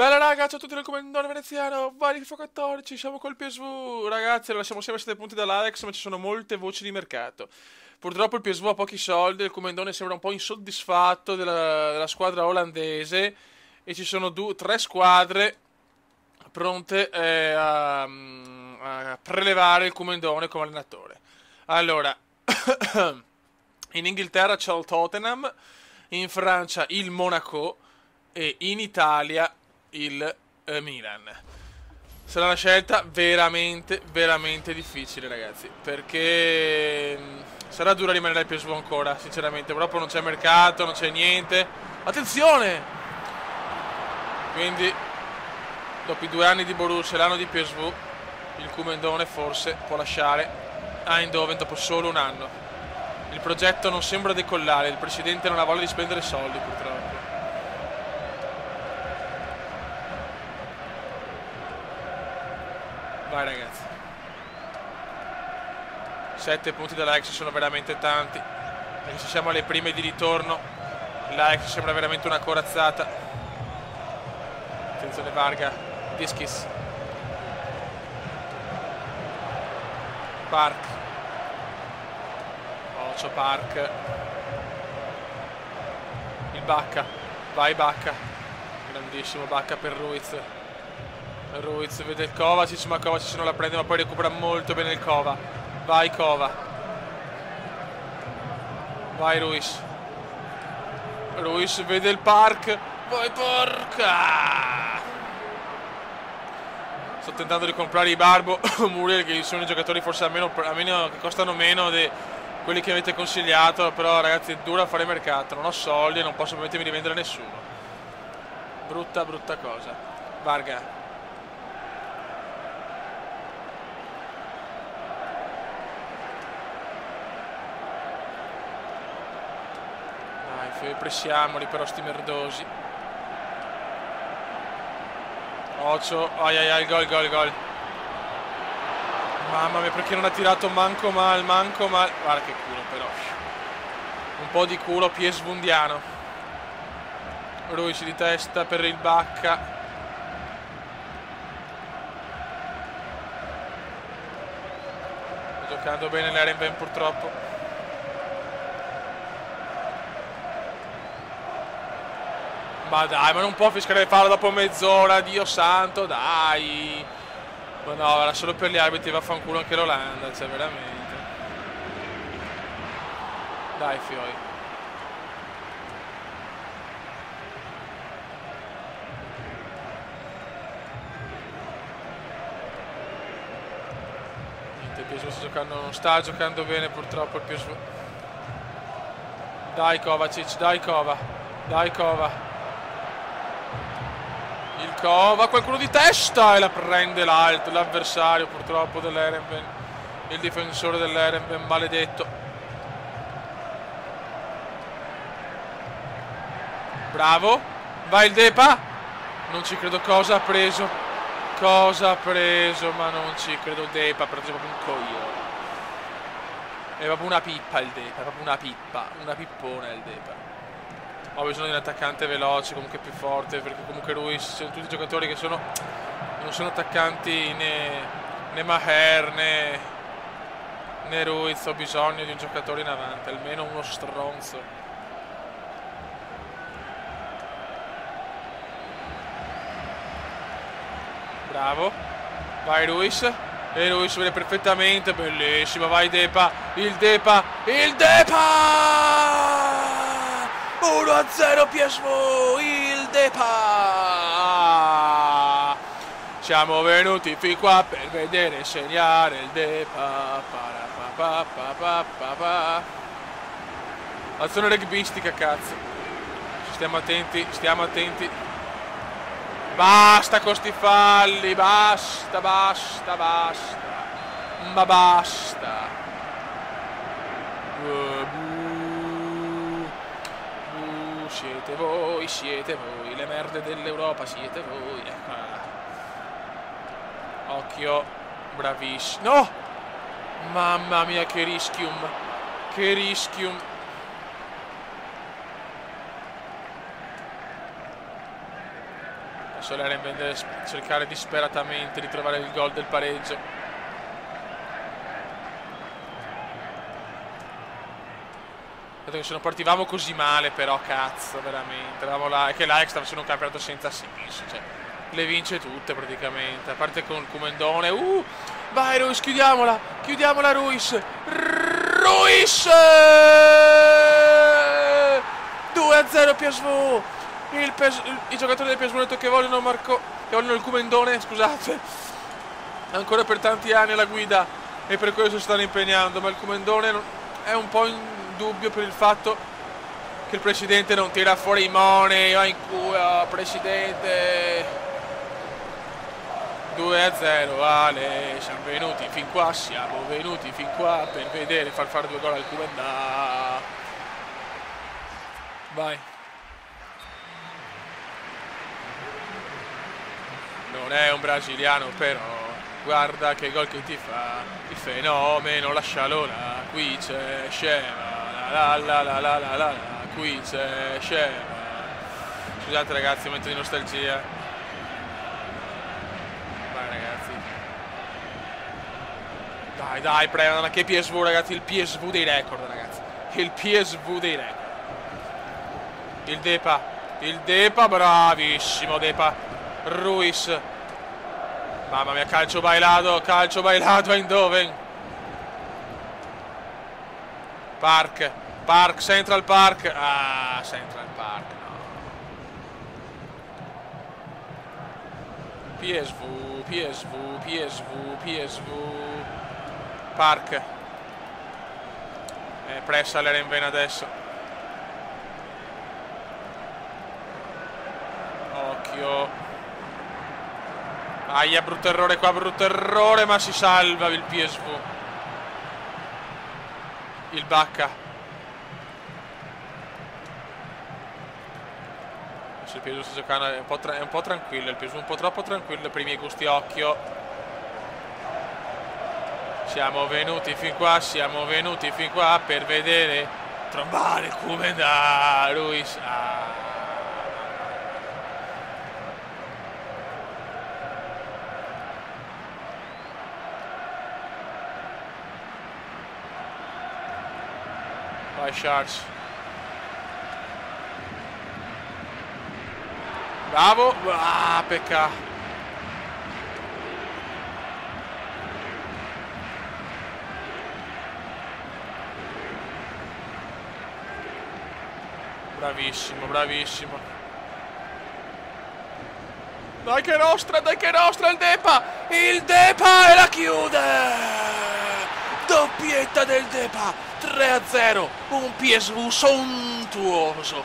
Bella raga, ciao a tutti del comandante veneziano, vai FIFA 14, siamo col PSV. Ragazzi, lasciamo sempre 7 punti dall'Alex, ma ci sono molte voci di mercato. Purtroppo il PSV ha pochi soldi, il comandone sembra un po' insoddisfatto della squadra olandese e ci sono tre squadre pronte a prelevare il comandone come allenatore. Allora, in Inghilterra c'è il Tottenham, in Francia il Monaco e in Italia il Milan. Sarà una scelta veramente, veramente difficile, ragazzi, perché sarà dura rimanere al PSV ancora, sinceramente. Proprio non c'è mercato, non c'è niente. Attenzione! Quindi, dopo i 2 anni di Borussia e l'anno di PSV, il Comendone forse può lasciare Eindhoven dopo solo un anno. Il progetto non sembra decollare, il presidente non ha voglia di spendere soldi, purtroppo. Vai ragazzi, 7 punti dall'Ajax sono veramente tanti, perché se siamo alle prime di ritorno l'Ajax sembra veramente una corazzata. Attenzione Varga, Diskis, Park, Ocio Park, il Bacca, vai Bacca, grandissimo Bacca per Ruiz. Ruiz vede il Kovacic, ma Kovacic non la prende, ma poi recupera molto bene il Kova. Vai Kova. Vai Ruiz. Ruiz vede il Park. Vai porca! Sto tentando di comprare i Barbo Muriel, che sono i giocatori forse almeno che costano meno di quelli che avete consigliato. Però ragazzi è dura fare mercato, non ho soldi e non posso permettermi di vendere nessuno. Brutta brutta cosa. Varga. Pressiamoli però sti merdosi. Ocio, ai ai ai, gol. Mamma mia, perché non ha tirato manco mal. Guarda che culo però. Un po' di culo piesvundiano. Ruiz di testa per il Bacca. Sta giocando bene l'Erenben purtroppo. Ma dai, ma non può fischiare il fallo dopo mezz'ora, Dio santo, dai. Ma no, era solo per gli arbitri, vaffanculo anche l'Olanda, cioè veramente. Dai, fioi. Niente, il PSV non sta giocando bene purtroppo il PSV. Dai Kovacic, dai Kova. Il Kova, qualcuno di testa e la prende l'avversario purtroppo dell'Erenben, il difensore dell'Erenben, maledetto. Bravo, vai il Depa, non ci credo, cosa ha preso, ma non ci credo. Depa ha preso proprio un coglione, è proprio una pippa il Depa, è proprio una pippona il Depa. Ho bisogno di un attaccante veloce, comunque più forte, perché comunque Ruiz, sono tutti giocatori che non sono attaccanti né Maher né Ruiz. Ho bisogno di un giocatore in avanti, almeno uno stronzo. Bravo, vai Ruiz, e Ruiz vede perfettamente, bellissimo, vai Depa, il Depa! 1-0 PSV, il Depa! Siamo venuti fin qua per vedere segnare il Depa. Azione rugbistica, cazzo. Stiamo attenti. Basta con sti falli, basta. Ma basta. Siete voi, le merde dell'Europa, siete voi. Occhio, bravissimo. No! Mamma mia, che rischium. Adesso l'Eren deve cercare disperatamente di trovare il gol del pareggio. Dato che se non partivamo così male, però cazzo, veramente. Eravamo là, e che l'Ajax stava facendo un campionato senza senso, cioè le vince tutte praticamente, a parte con il Comendone. Vai Ruiz, chiudiamola Ruiz. Ruiz! 2-0 PSV. I giocatori del PSV hanno detto che vogliono il Comendone, scusate, ancora per tanti anni alla guida, e per questo si stanno impegnando, ma il Comendone è un po' in dubbio per il fatto che il presidente non tira fuori i money. Va in culo, presidente. 2-0, Ale, siamo venuti fin qua per vedere far fare 2 gol al Comendà. Vai. Non è un brasiliano, però guarda che gol che ti fa, il fenomeno, lascialo là, qui c'è Sheva, la, qui c'è Sheva. Scusate ragazzi, un momento di nostalgia. Vai ragazzi. Dai, prendano anche PSV ragazzi, il PSV dei record ragazzi, il PSV dei record. Il Depa, bravissimo Depa. Ruiz. Mamma mia, calcio bailato a Eindhoven. Park, Central Park. Central Park, no. PSV. Park. Pressa l'Erenven adesso. Occhio. Aia, brutto errore, ma si salva il PSV. Il Bacca. Adesso il PSV sta giocando, è un po' tranquillo il PSV, un po' troppo tranquillo per i miei gusti, occhio. Siamo venuti fin qua per vedere trombare come da Ruiz. Vai Sharks. Bravo. Peccato. Bravissimo. Dai che nostra il Depa e la chiude. Doppietta del Depa. 3-0, un PSV sontuoso,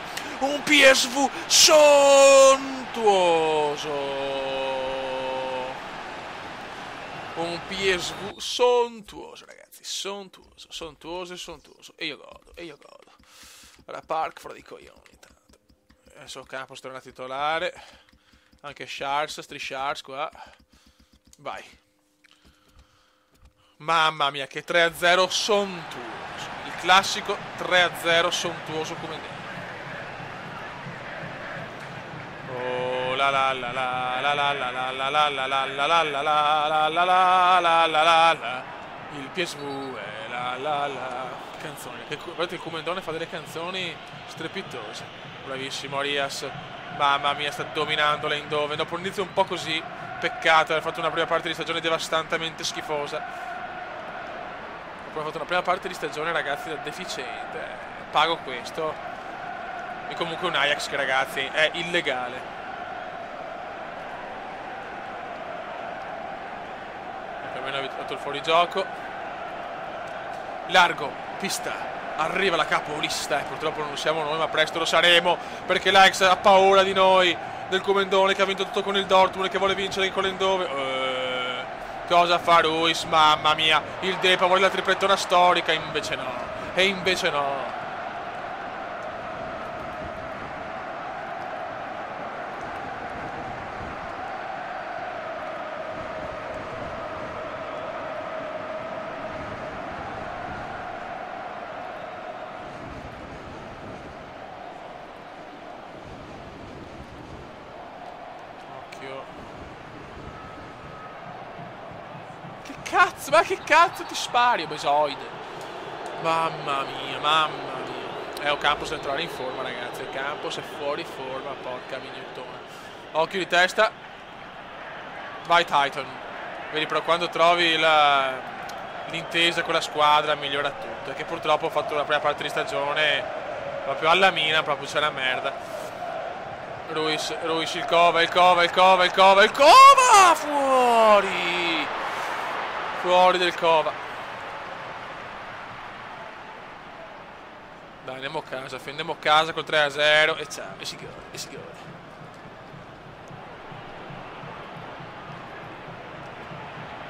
ragazzi, sontuoso, e io godo. Ora Park fuori di coglioni, intanto. Adesso campo strana titolare, anche Sharks, Sharks qua, vai. Mamma mia, che 3-0 sontuoso. Il classico 3-0 sontuoso come deve. Oh la la la la la la la la la la la la la la la la la. Il PSV è la canzone. Guardate, il Comendone fa delle canzoni strepitose. Bravissimo Arias. Mamma mia, sta dominando l'Eindhoven. Dopo un inizio un po' così, peccato, aver fatto una prima parte di stagione devastantemente schifosa. Ho fatto una prima parte di stagione ragazzi da deficiente, pago questo, e comunque un Ajax che ragazzi è illegale. Più o meno ha fatto il fuorigioco, largo, pista, arriva la capolista, e purtroppo non lo siamo noi, ma presto lo saremo, perché l'Ajax ha paura di noi, del Comendone che ha vinto tutto con il Dortmund e che vuole vincere con l'Eindhoven. Cosa fa Ruiz? Mamma mia, il Depa vuole la triplettona storica, invece no. cazzo, ma che cazzo ti spari, obesoide? Mamma mia, mamma mia. Ocampos deve entrare in forma, ragazzi. Ocampos è fuori forma, porca mignottona. Occhio di testa. Vai Titan. Vedi, però quando trovi l'intesa con la squadra migliora tutto. Che purtroppo ho fatto la prima parte di stagione proprio alla mina, proprio c'è la merda. Ruiz, il cova, fuori! Fuori del cova. Dai, andiamo a casa, andiamo a casa col 3-0 e ciao, e si gode.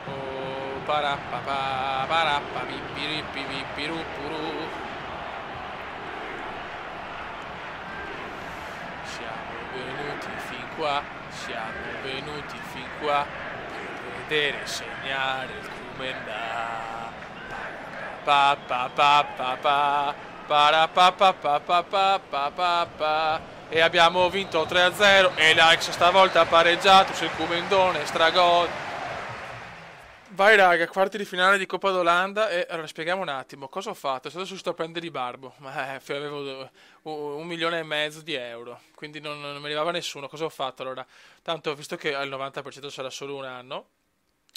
Oh, parappa, vippirupuru. Siamo venuti fin qua per vedere segnare il Kumenda. E abbiamo vinto 3-0 e l'Ajax stavolta ha pareggiato sul Kumendone, stragol. Vai raga, quarti di finale di Coppa d'Olanda e allora spieghiamo un attimo cosa ho fatto. Sono stato a prendere il Barbo, ma avevo 1,5 milioni di euro, quindi non mi arrivava nessuno. Cosa ho fatto allora? Tanto visto che al 90% sarà solo un anno,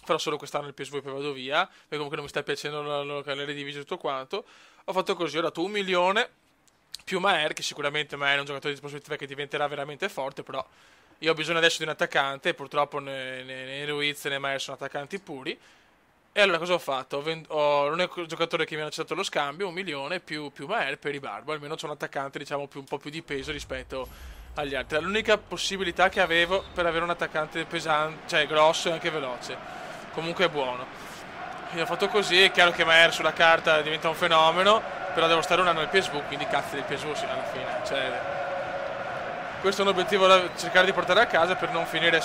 farò solo quest'anno il PSV e poi vado via, perché comunque non mi sta piacendo le divisioni e tutto quanto. Ho fatto così, ho dato 1 milione più Maher, che sicuramente Maher è un giocatore di prospettiva che diventerà veramente forte, però io ho bisogno adesso di un attaccante e purtroppo né Ruiz né Maher sono attaccanti puri. E allora cosa ho fatto? L'unico giocatore che mi ha accettato lo scambio, 1 milione più Maher per Ibarbo. Almeno c'è un attaccante, diciamo, un po' più di peso rispetto agli altri. È l'unica possibilità che avevo per avere un attaccante pesante, cioè grosso e anche veloce. Comunque è buono. Io ho fatto così, è chiaro che Maher sulla carta diventa un fenomeno, però devo stare un anno al PSV, quindi cazzo del PSV sì, alla fine. Cioè, questo è un obiettivo da cercare di portare a casa per non finire a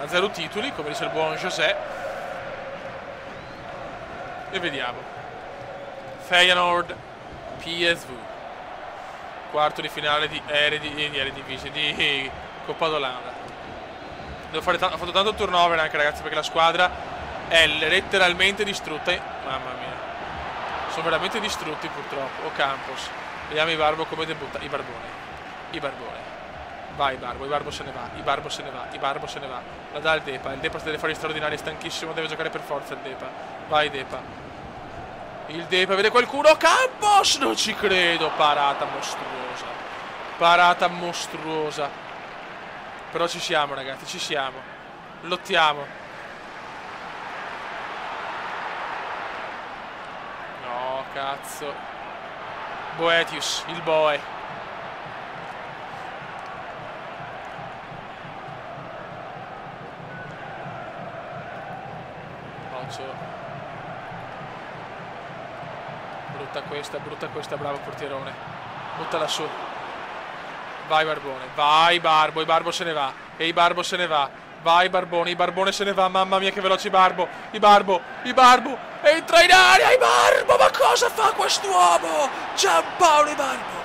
0 titoli, come dice il buon José. E vediamo. Feyenoord PSV. Quarto di finale di Eredivisie, di Coppa d'Olanda. Ho fatto tanto turnover anche, ragazzi, perché la squadra è letteralmente distrutta. Mamma mia. Sono veramente distrutti purtroppo. Ocampos. Vediamo Ibarbo come debutta. Ibarbo. Vai Ibarbo se ne va. La dà il Depa deve fare gli straordinari, è stanchissimo, deve giocare per forza il Depa. Vai Depa. Il Depa vede qualcuno. Campos! Non ci credo. Parata mostruosa. Però ci siamo, ragazzi, ci siamo. Lottiamo. No, cazzo. Boetius, il Boe. Brutta questa, bravo portierone. Buttala su. Vai Barbone, vai Ibarbo se ne va. E Ibarbo se ne va. Vai Ibarbone se ne va. Mamma mia che veloce Ibarbo. Entra in area Ibarbo. Ma cosa fa quest'uomo? Giampaolo Ibarbo.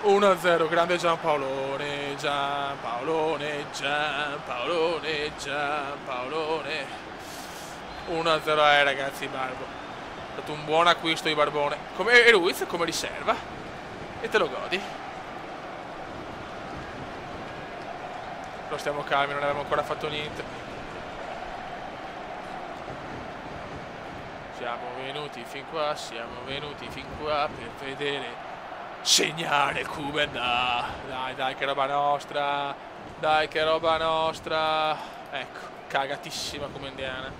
1-0, grande Giampaolone. 1-0 ragazzi, Ibarbo. È stato un buon acquisto Ibarbone. E Ruiz come riserva. E te lo godi. Però stiamo calmi, non abbiamo ancora fatto niente. Siamo venuti fin qua per vedere segnare il Kumenda. Dai che roba nostra. Ecco, cagatissima Kumendiana.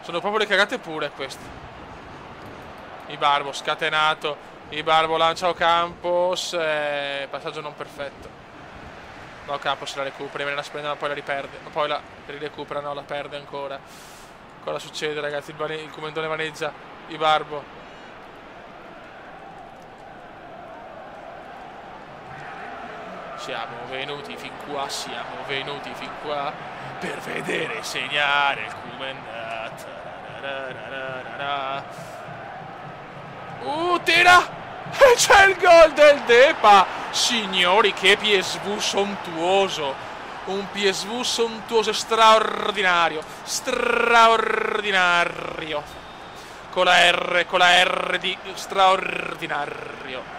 Sono proprio le cagate pure queste. Ibarbo scatenato. Ibarbo lancia Ocampos. Passaggio non perfetto. No, Ocampos la recupera. Viene la prende ma poi la riperde. Ma poi la rirecupera. No, la perde ancora. Cosa succede, ragazzi? Il Kumendone vaneggia Ibarbo. Siamo venuti fin qua per vedere segnare il Kumenda. Tira! E c'è il gol del Depa! Signori, che PSV sontuoso! Un PSV sontuoso, straordinario. Straordinario. Con la R di straordinario.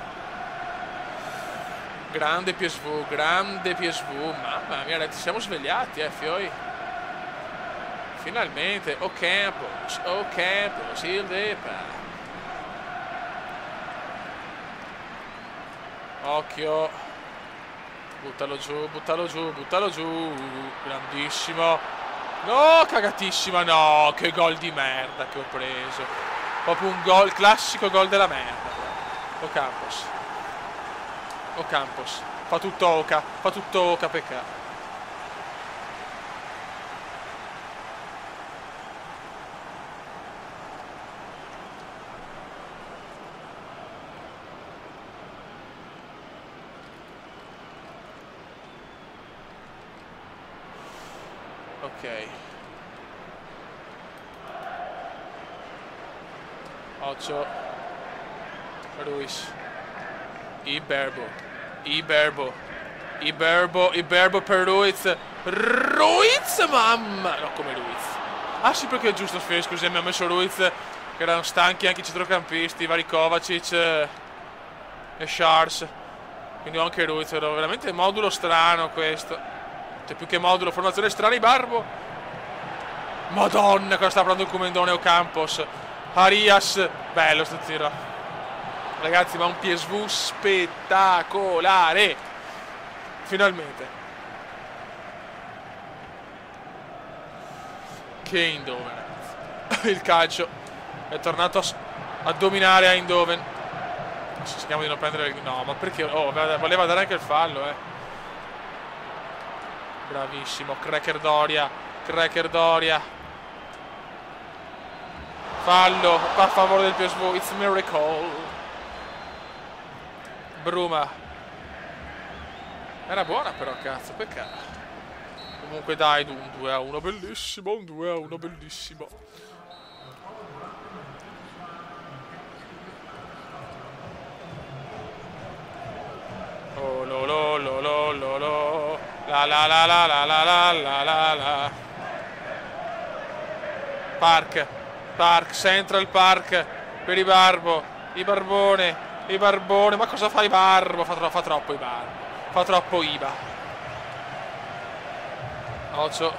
Grande PSV, grande PSV. Mamma mia, ci siamo svegliati, Fioi. Finalmente. Ocampos, il Depa. Occhio. Buttalo giù, buttalo giù, buttalo giù. Grandissimo. No, cagatissima. No, che gol di merda che ho preso. Proprio un gol, classico gol della merda. Ocampos. Ocampos. Fa tutto Oca, peccato. Ok. Occhio. Ruiz. Iberbo per Ruiz. Ruiz, mamma. No, come Ruiz. Ah sì, perché è giusto, scusi, mi ha messo Ruiz, che erano stanchi anche i centrocampisti, vari Kovacic e Charles. Quindi anche Ruiz, era veramente modulo strano questo. Cioè, più che modulo, formazione strana, Ibarbo. Madonna, cosa sta parlando il comendone Ocampos. Arias, bello sto tiro. Ragazzi, ma un PSV spettacolare. Finalmente. Che Eindhoven, ragazzi. Il calcio è tornato a dominare a Eindhoven. Cerchiamo di non prendere il... No, ma perché? Oh, voleva dare anche il fallo, Bravissimo, Cracker Doria. Fallo a favore del PSV. It's a miracle. Bruma. Era buona però, cazzo, peccato. Comunque dai, un 2-1 bellissimo, un 2-1 bellissimo. Oh lo lo lo lo lo lo. La la la la la la la la la la. Park, Central Park per Ibarbo, Ibarbone, ma cosa fa Ibarbo? Fa troppo Ibarbo, fa troppo Iba. Occhio.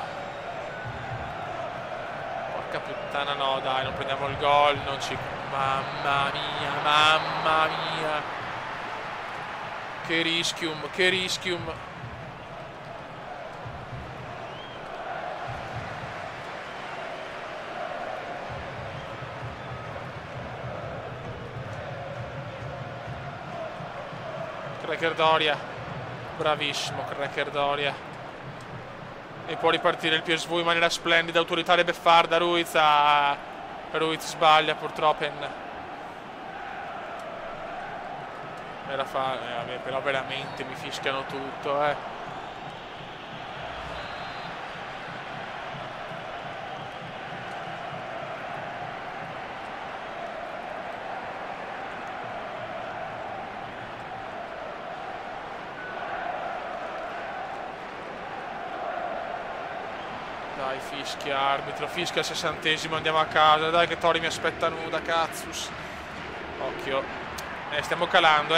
Porca puttana, no dai, non prendiamo il gol, non ci... Mamma mia. Che rischium. Cracker Doria, bravissimo Cracker Doria. E può ripartire il PSV in maniera splendida, autoritaria e beffarda. Ruiz sbaglia purtroppo. Però veramente mi fischiano tutto, Dai, fischia, arbitro, fischia al 60°, andiamo a casa. Dai che Tori mi aspetta nuda, cazzus. Occhio. Stiamo calando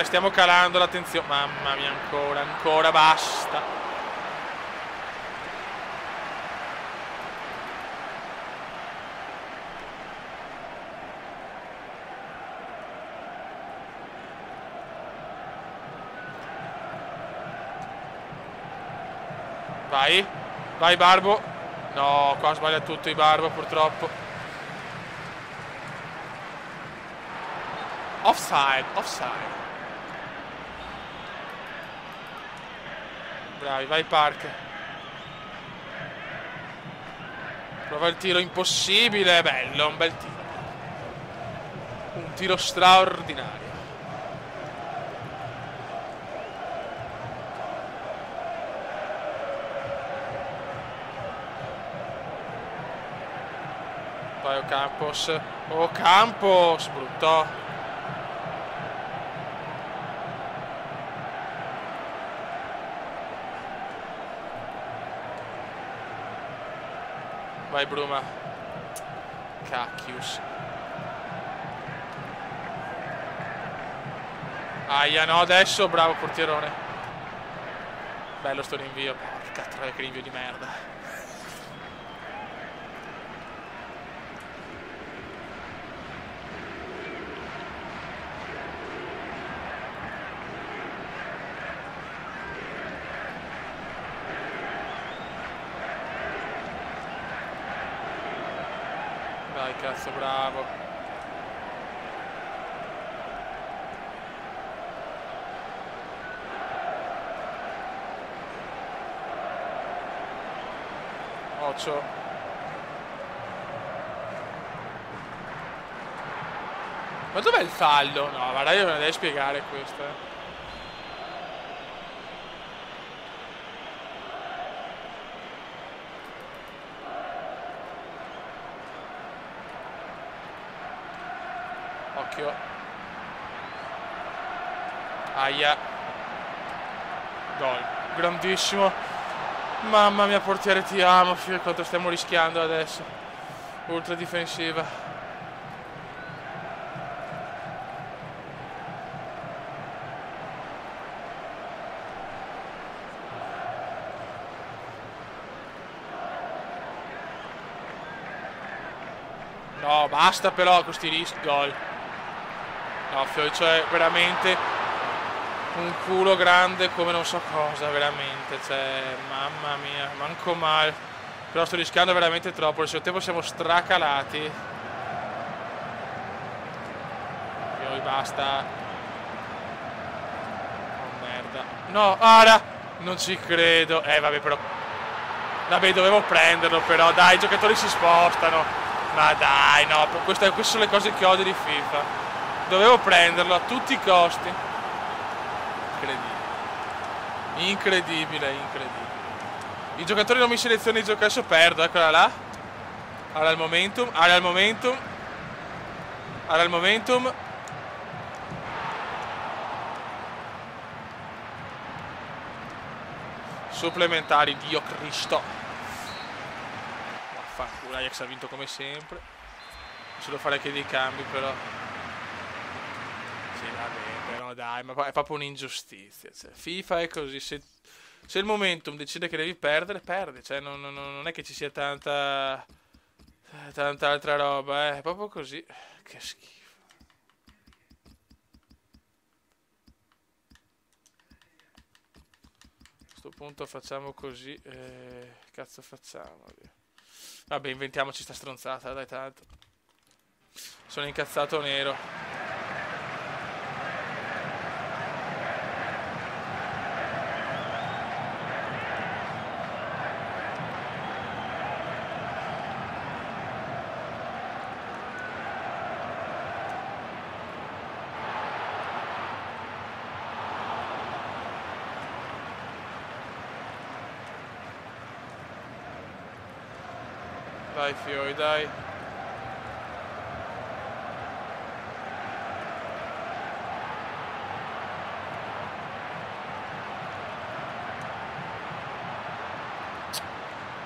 l'attenzione. Mamma mia, ancora, basta. Vai Barbo. No, qua sbaglia tutto Ibarbo purtroppo. Offside. Bravi, vai Park. Prova il tiro impossibile. Bello, un bel tiro. Un tiro straordinario. Vai Ocampos, brutto. Vai Bruma. Cacchius. Aia, no, adesso, bravo portierone. Bello sto rinvio. Porca troia, che rinvio di merda. Dai, cazzo, bravo. Occhio. Ma dov'è il fallo? No, guarda, io me la devi spiegare questa. Occhio. Aia. Gol. Grandissimo. Mamma mia, portiere, ti amo, figlio, quanto stiamo rischiando adesso. Ultra difensiva. No, basta però con questi rischi. Gol. No, figlio, cioè veramente un culo grande come non so cosa, veramente, cioè, mamma mia, manco male. Però sto rischiando veramente troppo, nel secondo tempo siamo stracalati. Poi basta. Oh merda. No, ara! Non ci credo. Vabbè però. Vabbè, dovevo prenderlo però, dai, i giocatori si spostano. Ma dai, no, queste sono le cose che odio di FIFA. Dovevo prenderlo a tutti i costi. Incredibile, incredibile. I giocatori non mi selezionano il gioco, adesso perdo, eccola là. Ora il momentum, ora il momentum. Ora il momentum. Supplementari, Dio Cristo. Vaffanculo, Ajax ha vinto come sempre. Solo fare anche dei cambi però. Sì, vabbè. No dai, ma è proprio un'ingiustizia, cioè, FIFA è così, se il momentum decide che devi perdere, perdi, cioè non è che ci sia tanta altra roba, è proprio così, che schifo. A questo punto facciamo così, cazzo facciamo? Vabbè, inventiamoci sta stronzata, dai tanto. Sono incazzato nero. Dai fioi, dai.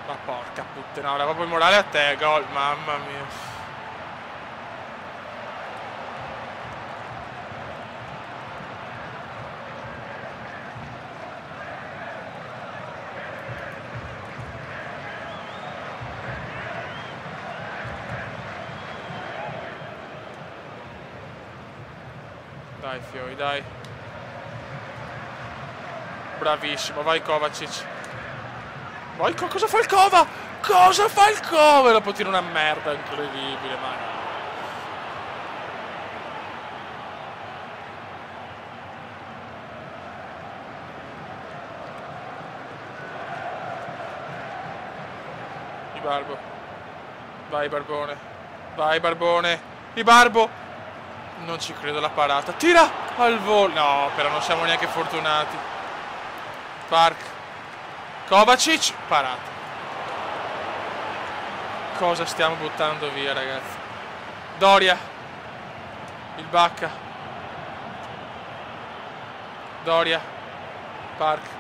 Ma porca puttana, ora proprio il morale a te, gol, mamma mia. Dai fioi, dai. Bravissimo, vai Kovacic. Vai, cosa fa il Kova? Cosa fa il Kova? Lo può tirare una merda incredibile, ma no. Ibarbo. Vai Barbone. Vai Barbone. Ibarbo. Non ci credo, la parata. Tira al volo. No, però non siamo neanche fortunati. Park. Kovacic. Parata. Cosa stiamo buttando via, ragazzi? Doria. Il Bacca. Doria. Park.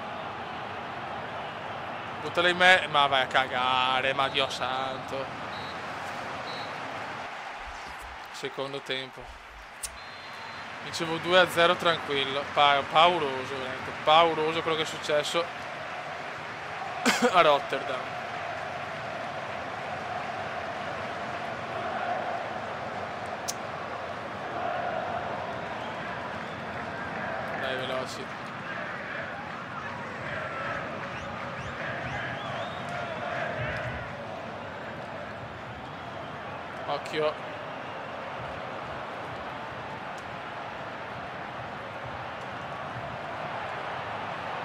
Buttala in me. Ma vai a cagare, ma Dio santo. Secondo tempo. Dicevo 2-0 tranquillo. Pauroso, veramente. Pauroso quello che è successo a Rotterdam. Dai, veloci. Occhio.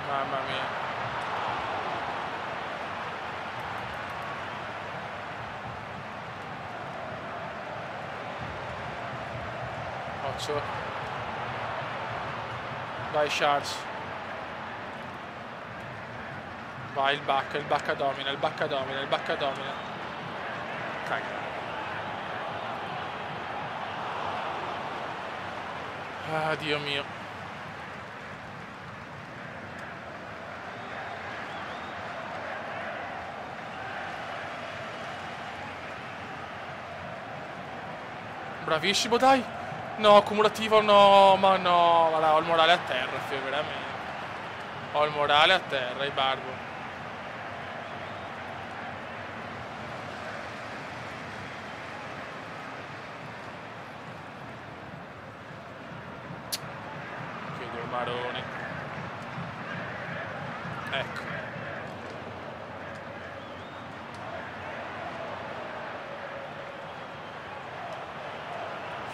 Mamma mia. Occhio. Vai Charles. Vai il Bacca domina, il Bacca domina, il Bacca domina. Caga. Ah, Dio mio. Bravissimo, dai. No, cumulativo no, ma no. Guarda, ho il morale a terra, veramente. Ho il morale a terra, i barbo. Che due maroni. Ecco.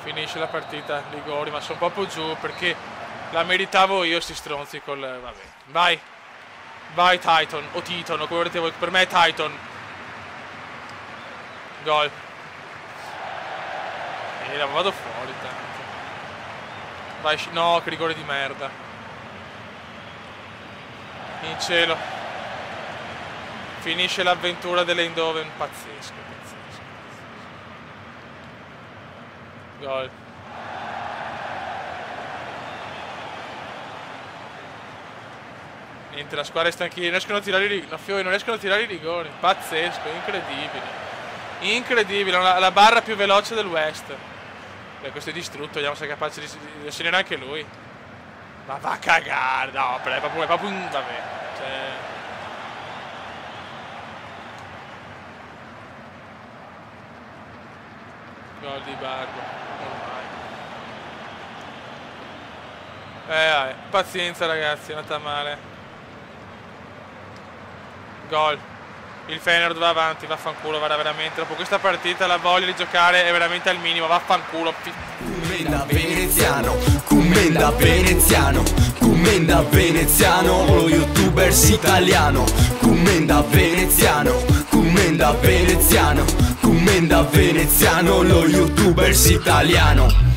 Finisce la partita, Ligori, ma sono proprio giù perché la meritavo io sti stronzi col... vabbè. Vai. Vai Titan, o Titan, come volete voi. Per me è Titan. Gol. E la vado fuori tanto. Vai, no, che rigore di merda. In cielo. Finisce l'avventura dell'Eindhoven, pazzesco. Gol. Niente, la squadra è stanchina, non riescono a tirare i rigori. Pazzesco, incredibile. Incredibile, la barra più veloce del West. Beh, questo è distrutto, vediamo se è capace di segnare anche lui. Ma va a cagare, no, è proprio un... vabbè, cioè... Gol di Barbo. Pazienza ragazzi, è andata male. Gol. Il Feyenoord va avanti, vaffanculo, guarda veramente. Dopo questa partita la voglia di giocare è veramente al minimo, vaffanculo. Commenda veneziano, commenda veneziano, commenda veneziano, lo youtubers italiano. Commenda veneziano, commenda veneziano, commenda veneziano, lo youtubers italiano.